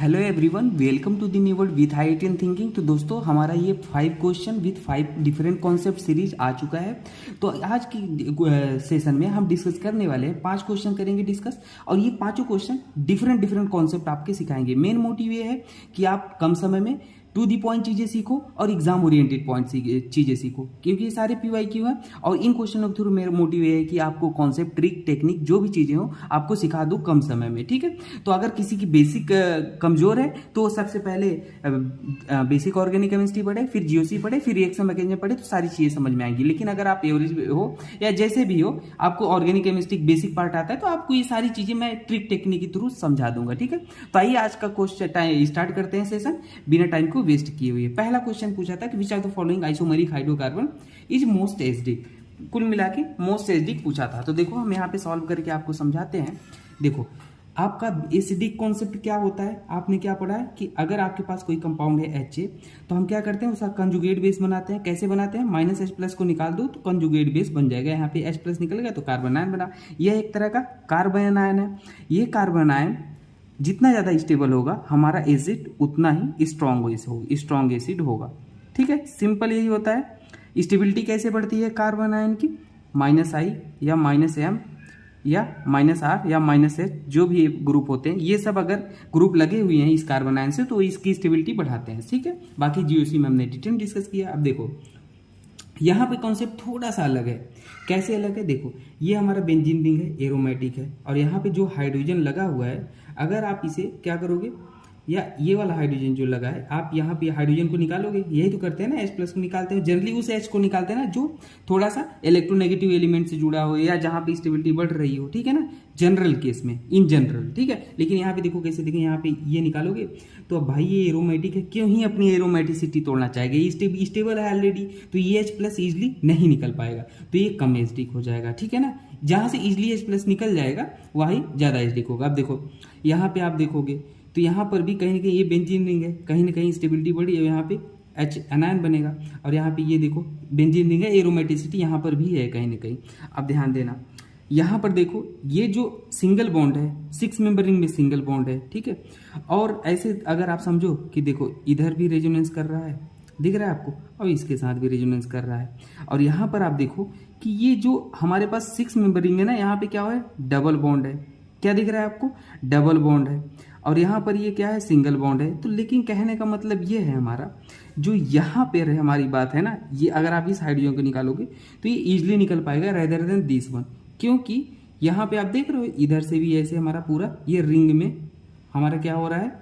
Hello everyone, welcome to the new world with I thinking. तो दोस्तों, हमारा ये 5 question with 5 different concept series आ चुका है। तो आज की सेशन में हम डिस्कस करने वाले हैं 5 क्वेश्चन करेंगे डिस्कस, और ये पांचों क्वेश्चन डिफरेंट कॉन्सेप्ट आपके सिखाएंगे। मेन मोटिव ये है कि आप कम समय में टू दी पॉइंट चीजें सीखो और एग्जाम ओरिएंटेड पॉइंट चीजें सीखो, क्योंकि ये सारे PYQ है। और इन क्वेश्चनों के थ्रू मेरा मोटिव ये है कि आपको कॉन्सेप्ट, ट्रिक, टेक्निक जो भी चीजें हो आपको सिखा दूं कम समय में। ठीक है, तो अगर किसी की बेसिक कमजोर है तो सबसे पहले बेसिक ऑर्गेनिक केमिस्ट्री पढ़े, फिर GOC पढ़े, फिर रिएक्शन मैकेनिज्म पढ़े, तो सारी चीजें समझ में आएंगी। लेकिन अगर आप एवरेज हो या जैसे भी हो, आपको ऑर्गेनिक केमिस्ट्री बेसिक पार्ट आता है, तो आपको ये सारी चीजें मैं ट्रिक टेक्निक के थ्रू समझा दूंगा। ठीक है, तो आइए आज का क्वेश्चन स्टार्ट करते हैं सेशन बिना टाइम को वेस्ट किए हुए। पहला क्वेश्चन पूछा था कि which are the following isomeric hydrocarbon is most acidic. कुल मिला के मोस्ट एसिडिक पूछा था। तो देखो, हम यहाँ पे सॉल्व करके आपको समझाते हैं। देखो, आपका एसिडिक कॉन्सेप्ट क्या होता है, आपने क्या पढ़ा है कि अगर आपके पास कोई कंपाउंड है HA, तो हम क्या करते हैं, उसका कंजुगेट बेस बनाते हैं। कैसे बनाते हैं, -H+ को निकाल दो तो कंजुगेट बेस बन जाएगा। यहाँ पे H+ निकल गया तो कार्बन आयन बना। यह एक तरह का कार्बन आयन है। ये कार्बन आयन जितना ज़्यादा स्टेबल होगा, हमारा एसिड उतना ही स्ट्रॉन्ग एसिड होगा। ठीक है, सिंपल यही होता है। स्टेबिलिटी कैसे बढ़ती है कार्बन आयन की, -I या -M या -R या -H, जो भी ग्रुप होते हैं, ये सब अगर ग्रुप लगे हुए हैं इस कार्बन आयन से तो इसकी स्टेबिलिटी बढ़ाते हैं। ठीक है, बाकी GOC में हमने डिटेल डिस्कस किया। अब देखो, यहाँ पे कॉन्सेप्ट थोड़ा सा अलग है। कैसे अलग है, देखो, ये हमारा बेंजीन रिंग है, एरोमेटिक है, और यहाँ पे जो हाइड्रोजन लगा हुआ है, अगर आप इसे क्या करोगे, या ये वाला हाइड्रोजन जो लगा है, आप यहाँ पे हाइड्रोजन को निकालोगे, यही तो करते हैं ना, H+ को निकालते हैं। जनरली उस H को निकालते हैं ना जो थोड़ा सा इलेक्ट्रोनेगेटिव एलिमेंट से जुड़ा हो या जहाँ पे स्टेबिलिटी बढ़ रही हो। ठीक है ना, जनरल केस में, इन जनरल। ठीक है, लेकिन यहाँ पे देखो कैसे, देखिए यहाँ पे ये निकालोगे तो अब भाई ये एरोमेटिक है, क्यों ही अपनी एरोमेटिसिटी तोड़ना चाहेगा, ये स्टेबल है ऑलरेडी, तो ये H+ इजिली नहीं निकल पाएगा, तो ये कम एसिडिक हो जाएगा। ठीक है ना, जहाँ से इजिली H+ निकल जाएगा वही ज़्यादा एसिडिक होगा। अब देखो, यहाँ पे आप देखोगे तो यहाँ पर भी कहीं ना कहीं ये बेंजीन रिंग है, कहीं ना कहीं स्टेबिलिटी बढ़ी है, यहाँ पे H एनायन बनेगा, और यहाँ पे ये देखो बेंजीन रिंग है, एरोमेटिसिटी यहाँ पर भी है कहीं ना कहीं। अब ध्यान देना, यहाँ पर देखो, ये जो सिंगल बॉन्ड है, 6 मेंबर रिंग में सिंगल बॉन्ड है। ठीक है, और ऐसे अगर आप समझो कि देखो इधर भी रेजोनेंस कर रहा है, दिख रहा है आपको, और इसके साथ भी रेजोनेंस कर रहा है। और यहाँ पर आप देखो कि ये जो हमारे पास 6 मेंबर रिंग है ना, यहाँ पे क्या है, डबल बॉन्ड है। क्या दिख रहा है आपको, डबल बॉन्ड है, और यहाँ पर ये क्या है, सिंगल बॉन्ड है। तो लेकिन कहने का मतलब ये है हमारा, जो यहाँ पे हमारी बात है ना, ये अगर आप इस हाइड्रोजन को निकालोगे तो ये इजिली निकल पाएगा रेदर देन दिस वन, क्योंकि यहाँ पे आप देख रहे हो इधर से भी ऐसे हमारा पूरा ये रिंग में हमारा क्या हो रहा है,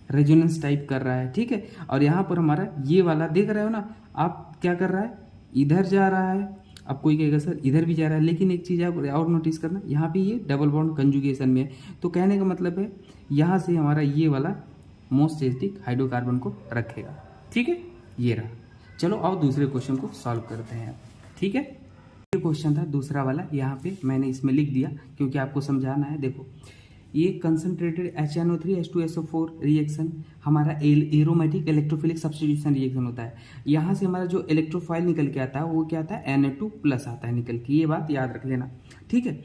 रेजोनेंस टाइप कर रहा है। ठीक है, और यहाँ पर हमारा ये वाला देख रहे हो ना आप, क्या कर रहा है, इधर जा रहा है। अब कोई कहेगा सर इधर भी जा रहा है, लेकिन एक चीज़ आप और नोटिस करना, यहाँ पे ये डबल बॉन्ड कंजुगेशन में है। तो कहने का मतलब है यहाँ से हमारा ये वाला मोस्ट एसिडिक हाइड्रोकार्बन को रखेगा। ठीक है, ये रहा। चलो अब दूसरे क्वेश्चन को सॉल्व करते हैं। ठीक है, ये क्वेश्चन था दूसरा वाला, यहाँ पे मैंने इसमें लिख दिया क्योंकि आपको समझाना है। देखो, ये कंसंट्रेटेड HNO3H2SO4 रिएक्शन हमारा एरोमेटिक इलेक्ट्रोफिलिक सब्स्टिट्यूशन रिएक्शन होता है। यहाँ से हमारा जो इलेक्ट्रोफाइल निकल के आता है वो क्या आता है, Na2+ आता है निकल के, ये बात याद रख लेना। ठीक है,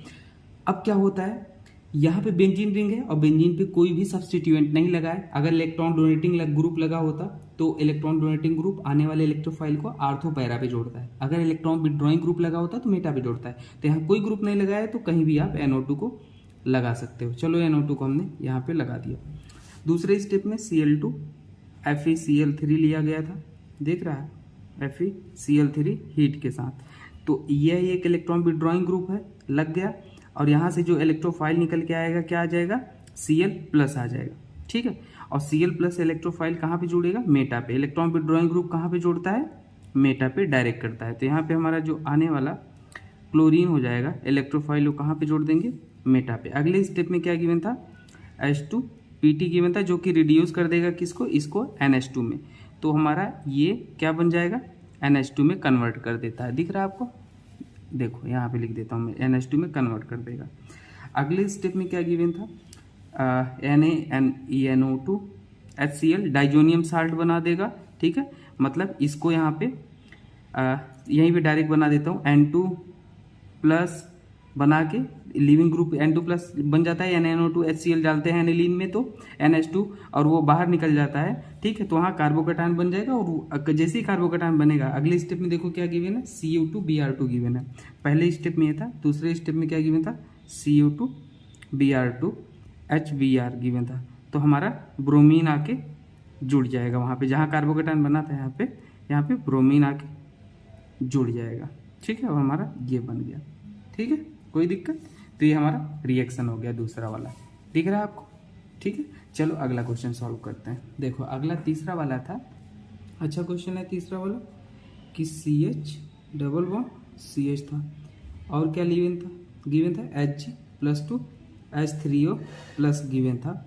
अब क्या होता है, यहाँ पे बेंजीन रिंग है और बेंजीन पे कोई भी सब्स्टिट्यूएंट नहीं लगा है। अगर इलेक्ट्रॉन डोनेटिंग ग्रुप लगा होता तो इलेक्ट्रॉन डोनेटिंग ग्रुप आने वाले इलेक्ट्रोफाइल को आर्थो पैरा पे जोड़ता है, अगर इलेक्ट्रॉन विड्रॉइंग ग्रुप लगा होता तो मेटा पे जोड़ता है। तो यहाँ कोई ग्रुप नहीं लगा है, तो कहीं भी आप NO2 को लगा सकते हो। चलो NO2 को हमने यहाँ पे लगा दिया। दूसरे स्टेप में Cl2 FeCl3 लिया गया था, देख रहा है, FeCl3 हीट के साथ। तो यह एक इलेक्ट्रॉन विड्रॉइंग ग्रुप है, लग गया, और यहाँ से जो इलेक्ट्रोफाइल निकल के आएगा क्या आ जाएगा, Cl+ आ जाएगा। ठीक है, और Cl+ इलेक्ट्रोफाइल कहाँ पे जुड़ेगा, मेटा पे। इलेक्ट्रॉन विड्रॉइंग ग्रुप कहाँ पे जोड़ता है, मेटा पे डायरेक्ट करता है। तो यहाँ पे हमारा जो आने वाला क्लोरीन हो जाएगा, इलेक्ट्रोफाइल को कहाँ पे जोड़ देंगे, मेटा पे। अगले स्टेप में क्या गिवन था, H2PT गिवन था, जो कि रिड्यूस कर देगा किसको, इसको NH2 में। तो हमारा ये क्या बन जाएगा, NH2 में कन्वर्ट कर देता है। दिख रहा है आपको, देखो यहाँ पे लिख देता हूँ मैं, NH2 में कन्वर्ट कर देगा। अगले स्टेप में क्या गिवन था, NaNeNO2 HCl डाइजोनियम साल्ट बना देगा। ठीक है, मतलब इसको यहाँ पे यहीं पे डायरेक्ट बना देता हूँ, N2+ बना के लिविंग ग्रुप N2+ बन जाता है, NaNO2 HCl डालते हैं एनिलीन में तो NH2 और वो बाहर निकल जाता है, ठीक है। तो वहाँ कार्बोकैटायन बन जाएगा और जैसे ही कार्बोकैटायन बनेगा अगले स्टेप में देखो क्या गिवन है, Cu2 Br2 गिवन है। पहले स्टेप में ये था, दूसरे स्टेप में क्या गिवन था, Cu2 Br2 HBr गिवन था। तो हमारा ब्रोमीन आके जुड़ जाएगा वहाँ पे, जहाँ कार्बोकैटायन बना था यहाँ पे ब्रोमीन आके जुड़ जाएगा, ठीक है। और हमारा ये बन गया, ठीक है, कोई दिक्कत। तो ये हमारा रिएक्शन हो गया दूसरा वाला, दिख रहा है आपको, ठीक है। चलो अगला क्वेश्चन सॉल्व करते हैं। देखो अगला तीसरा वाला था, अच्छा क्वेश्चन है तीसरा वाला कि CH⋯CH था और क्या गिवन था Hg+2 H3O+ गिवन था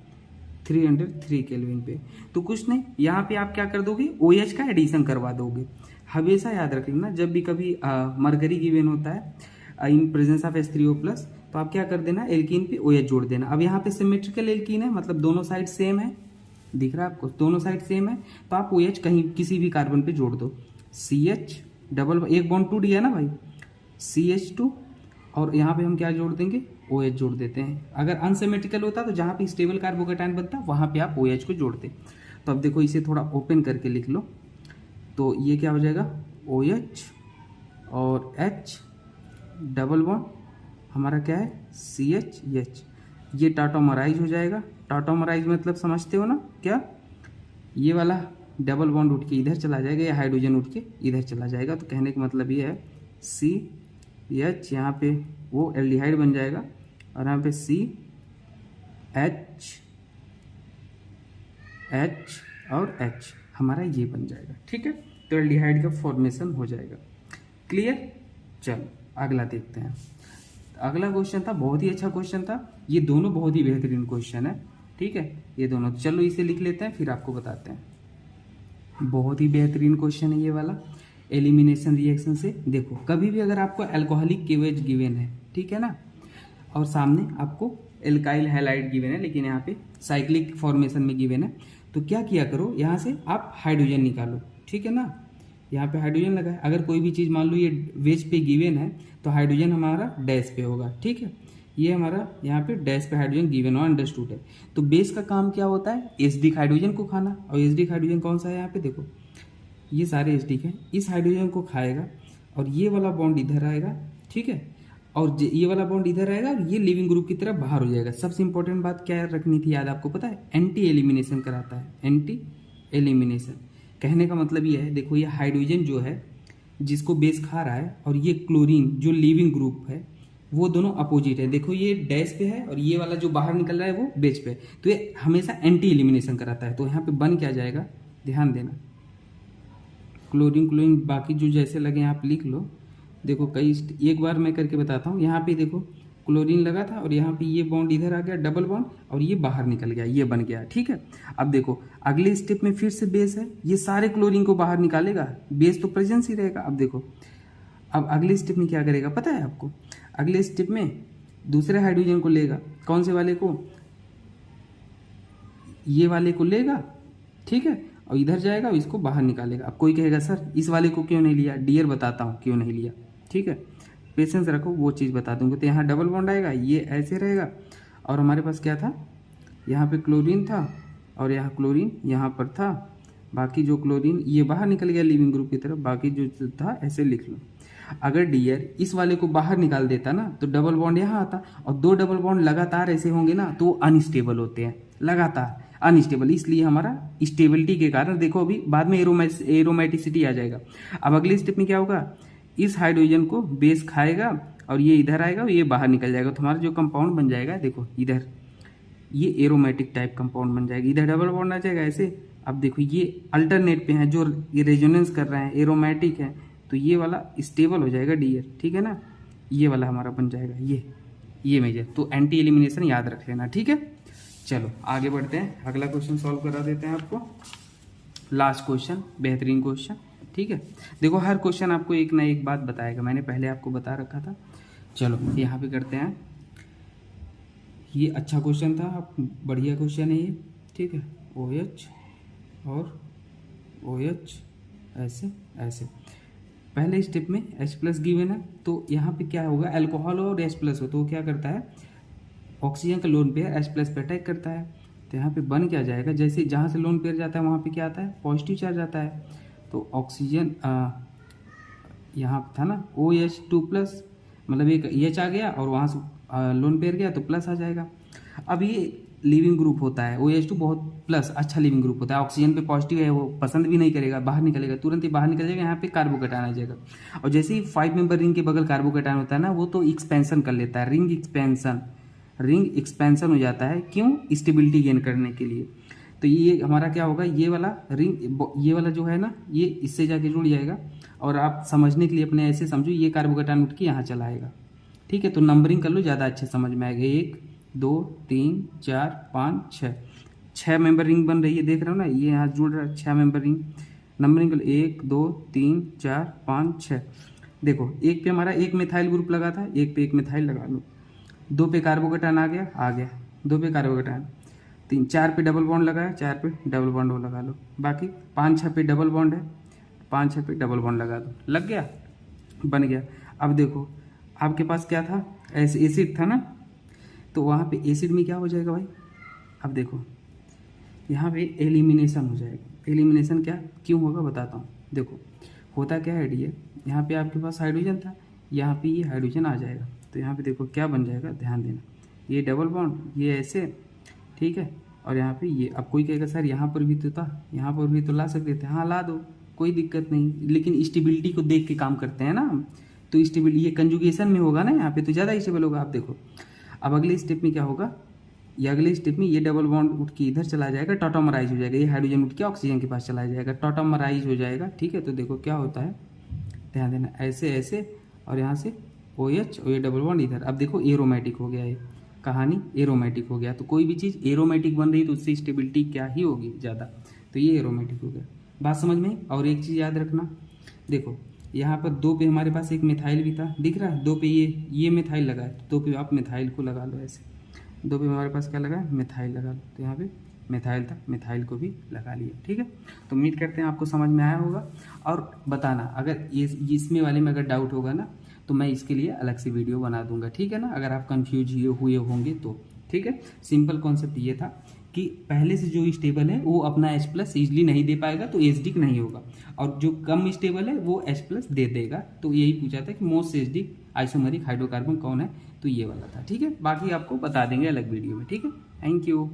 303 केल्विन पे। तो कुछ नहीं, यहाँ पे आप क्या कर दोगे, OH का एडिशन करवा दोगे। हमेशा याद रख लेना जब भी कभी मरकरी गिवन होता है इन प्रेजेंस ऑफ H3O+, तो आप क्या कर देना, एल्कीन पे OH जोड़ देना। अब यहाँ पे सिमेट्रिकल एल्कीन है, मतलब दोनों साइड सेम है, दिख रहा है आपको, दोनों साइड सेम है, तो आप OH कहीं किसी भी कार्बन पे जोड़ दो। CH डबल, एक बॉन्ड टूट गया ना भाई, CH2 और यहाँ पे हम क्या जोड़ देंगे, OH जोड़ देते हैं। अगर अनसिमेट्रिकल होता तो जहाँ पे स्टेबल कार्बोकैटायन बनता वहाँ पे आप OH को जोड़ते। तो अब देखो इसे थोड़ा ओपन करके लिख लो, तो ये क्या हो जाएगा, OH और H डबल बॉन्ड हमारा क्या है, CH, ये टाटोमराइज हो जाएगा। टाटोमराइज मतलब समझते हो ना क्या, ये वाला डबल बॉन्ड उठ के इधर चला जाएगा, या हाइड्रोजन उठ के इधर चला जाएगा। तो कहने का मतलब ये है CH, यहाँ पे वो एल्डिहाइड बन जाएगा और यहाँ पे H और H हमारा ये बन जाएगा, ठीक है। तो एल्डिहाइड का फॉर्मेशन हो जाएगा, क्लियर। चलो अगला देखते हैं। अगला क्वेश्चन था, बहुत ही अच्छा क्वेश्चन था, ये दोनों बहुत ही बेहतरीन क्वेश्चन है, ठीक है, ये दोनों। चलो इसे लिख लेते हैं फिर आपको बताते हैं। बहुत ही बेहतरीन क्वेश्चन है ये वाला, एलिमिनेशन रिएक्शन से। देखो कभी भी अगर आपको अल्कोहलिक केवेज गिवन है, ठीक है ना, और सामने आपको एल्काइल हैलाइड गिवन है, लेकिन यहाँ पे साइक्लिक फॉर्मेशन में गिवन है, तो क्या किया करो, यहाँ से आप हाइड्रोजन निकालो, ठीक है ना। यहाँ पे हाइड्रोजन लगा है, अगर कोई भी चीज़ मान लो ये वेज पे गिवन है तो हाइड्रोजन हमारा डैश पे होगा, ठीक है। ये हमारा यहाँ पे डैश पे हाइड्रोजन गिवन और अंडरस्टूड है। तो बेस का काम क्या होता है, एसिडिक हाइड्रोजन को खाना, और एसिडिक हाइड्रोजन कौन सा है, यहाँ पे देखो ये सारे एसिडिक हैं, इस हाइड्रोजन को खाएगा और ये वाला बॉन्ड इधर आएगा, ठीक है, और ये वाला बॉन्ड इधर आएगा और ये लिविंग ग्रुप की तरफ बाहर हो जाएगा। सबसे इंपॉर्टेंट बात क्या रखनी थी याद, आपको पता है, एंटी एलिमिनेशन कराता है, एंटी एलिमिनेशन। कहने का मतलब ये है, देखो ये हाइड्रोजन जो है जिसको बेस खा रहा है और ये क्लोरीन जो लिविंग ग्रुप है, वो दोनों अपोजिट है। देखो ये डैश पे है और ये वाला जो बाहर निकल रहा है वो बेस पे, तो ये हमेशा एंटी एलिमिनेशन कराता है। तो यहाँ पे बन क्या जाएगा, ध्यान देना, क्लोरीन क्लोरीन बाकी जो जैसे लगे आप लिख लो। देखो कई एक बार मैं करके बताता हूँ। यहाँ पे देखो क्लोरीन लगा था और यहाँ पे ये बॉन्ड इधर आ गया डबल बॉन्ड और ये बाहर निकल गया, ये बन गया, ठीक है। अब देखो अगले स्टेप में फिर से बेस है, ये सारे क्लोरीन को बाहर निकालेगा, बेस तो प्रेजेंस ही रहेगा। अब देखो अब अगले स्टेप में क्या करेगा पता है आपको, अगले स्टेप में दूसरे हाइड्रोजन को लेगा, कौन से वाले को, ये वाले को लेगा, ठीक है, और इधर जाएगा और इसको बाहर निकालेगा। अब कोई कहेगा सर इस वाले को क्यों नहीं लिया, डियर बताता हूँ क्यों नहीं लिया, ठीक है, पेशेंस रखो, वो चीज़ बता दूंगा। तो यहाँ डबल बॉन्ड आएगा, ये ऐसे रहेगा और हमारे पास क्या था, यहाँ पे क्लोरीन था और यहाँ क्लोरीन यहाँ पर था, बाकी जो क्लोरीन ये बाहर निकल गया लिविंग ग्रुप की तरफ, बाकी जो था ऐसे लिख लो। अगर डियर इस वाले को बाहर निकाल देता ना तो डबल बॉन्ड यहाँ आता, और दो डबल बॉन्ड लगातार ऐसे होंगे ना तो अनस्टेबल होते हैं, लगातार अनस्टेबल, इसलिए हमारा स्टेबिलिटी के कारण देखो अभी बाद में एरोमेटिसिटी आ जाएगा। अब अगले स्टेप में क्या होगा, इस हाइड्रोजन को बेस खाएगा और ये इधर आएगा और ये बाहर निकल जाएगा, तो हमारा जो कंपाउंड बन जाएगा देखो इधर ये एरोमेटिक टाइप कंपाउंड बन जाएगा, इधर डबल बॉन्ड आ जाएगा ऐसे। अब देखो ये अल्टरनेट पे है, जो ये रेजोनेंस कर रहे हैं एरोमेटिक है, तो ये वाला स्टेबल हो जाएगा डियर, ठीक है ना, ये वाला हमारा बन जाएगा ये मेजर। तो एंटी एलिमिनेशन याद रख लेना, ठीक है। चलो आगे बढ़ते हैं, अगला क्वेश्चन सॉल्व करा देते हैं आपको, लास्ट क्वेश्चन, बेहतरीन क्वेश्चन, ठीक है। देखो हर क्वेश्चन आपको एक ना एक बात बताएगा, मैंने पहले आपको बता रखा था। चलो यहाँ पे करते हैं, ये अच्छा क्वेश्चन था, बढ़िया क्वेश्चन है ये, ठीक है। OH और OH ऐसे ऐसे, पहले स्टेप में H प्लस गिवन है, तो यहाँ पे क्या होगा, अल्कोहल हो और H प्लस हो तो वो क्या करता है, ऑक्सीजन का लोन पेयर H प्लस पे अटैक करता है। तो यहाँ पे बन क्या जाएगा, जैसे जहाँ से लोन पेयर जाता है वहाँ पे क्या आता है, पॉजिटिव चार्ज आता है। तो ऑक्सीजन यहाँ पे था ना OH2 प्लस, मतलब एक H आ गया और वहाँ से लोन पेयर गया तो प्लस आ जाएगा। अब ये लिविंग ग्रुप होता है, OH2 बहुत प्लस अच्छा लिविंग ग्रुप होता है, ऑक्सीजन पे पॉजिटिव है, वो पसंद भी नहीं करेगा, बाहर निकलेगा, तुरंत ही बाहर निकल जाएगा, यहाँ पे कार्बोकैटायन आ जाएगा। और जैसे ही 5 मेंबर रिंग के बगल कार्बोकैटायन होता है ना, वो तो एक्सपेंशन कर लेता है, रिंग एक्सपेंशन हो जाता है, क्यों, स्टेबिलिटी गेन करने के लिए। तो ये हमारा क्या होगा, ये वाला रिंग, ये वाला जो है ना, ये इससे जाके जुड़ जाएगा। और आप समझने के लिए अपने ऐसे समझो, ये कार्बोकैटायन उठ के यहाँ चला आएगा, ठीक है। तो नंबरिंग कर लो, ज़्यादा अच्छे समझ में आएगा। 1 2 3 4 5 6, 6 मेंबर रिंग बन रही है, देख रहे हो ना, ये यहाँ जुड़ रहा है 6 मेंबर रिंग। नंबरिंग कर लो 1 2 3 4 5 6। देखो एक पे हमारा एक मिथाइल ग्रुप लगा था, एक पे एक मिथाइल लगा लो, 2 पे कार्बोकैटायन आ गया, 2 पे कार्बोकैटायन, 3 4 पे डबल बॉन्ड लगा है, 4 पे डबल बॉन्ड वो लगा लो, बाकी 5 6 पे डबल बॉन्ड है, 5 6 पे डबल बॉन्ड लगा दो, लग गया, बन गया। अब देखो आपके पास क्या था, एसिड था ना, तो वहाँ पे एसिड में क्या हो जाएगा भाई, अब देखो यहाँ पे एलिमिनेशन हो जाएगा। एलिमिनेशन क्या क्यों होगा बताता हूँ। देखो होता क्या है डी, यहाँ पे आपके पास हाइड्रोजन था, यहाँ पे ये हाइड्रोजन आ जाएगा, तो यहाँ पे देखो क्या बन जाएगा, ध्यान देना, ये डबल बॉन्ड, ये ऐसे, ठीक है, और यहाँ पे ये। अब कोई कहेगा सर यहाँ पर भी तो था, यहाँ पर भी तो ला सकते थे, हाँ ला दो, कोई दिक्कत नहीं, लेकिन स्टेबिलिटी को देख के काम करते हैं ना हम। तो स्टेबिलिटी ये कंजुगेशन में होगा ना, यहाँ पे तो ज़्यादा स्टेबल होगा। आप देखो अब अगले स्टेप में क्या होगा, ये अगले स्टेप में ये डबल बॉन्ड उठ के इधर चला जाएगा, टॉटोमराइज हो जाएगा, ये हाइड्रोजन उठ के ऑक्सीजन के पास चला जाएगा, टॉटोमराइज हो जाएगा, ठीक है। तो देखो क्या होता है, ध्यान देना, ऐसे ऐसे, और यहाँ से OH और ये डबल बॉन्ड इधर। अब देखो एरोमेटिक हो गया, ये कहानी एरोमेटिक हो गया। तो कोई भी चीज़ एरोमेटिक बन रही है तो उससे स्टेबिलिटी क्या ही होगी, ज़्यादा। तो ये एरोमेटिक हो गया, बात समझ में। और एक चीज़ याद रखना, देखो यहाँ पर 2 पे हमारे पास एक मिथाइल भी था, दिख रहा है, 2 पे ये मिथाइल लगा है, 2 पे आप मिथाइल को लगा लो ऐसे, 2 पे हमारे पास क्या लगा है, मिथाइल लगा लो, तो यहाँ पे मिथाइल था, मिथाइल को भी लगा लिया, ठीक है। तो उम्मीद करते हैं आपको समझ में आया होगा। और बताना अगर ये इसमें वाले में अगर डाउट होगा ना, तो मैं इसके लिए अलग से वीडियो बना दूंगा, ठीक है ना, अगर आप कन्फ्यूज हुए होंगे तो, ठीक है। सिंपल कॉन्सेप्ट ये था कि पहले से जो स्टेबल है वो अपना H प्लस ईजिली नहीं दे पाएगा, तो एसिडिक नहीं होगा, और जो कम स्टेबल है वो H प्लस दे देगा। तो यही पूछा था कि मोस्ट एसिडिक आइसोमेरिक हाइड्रोकार्बन कौन है, तो ये वाला था, ठीक है। बाकी आपको बता देंगे अलग वीडियो में, ठीक है। Thank you.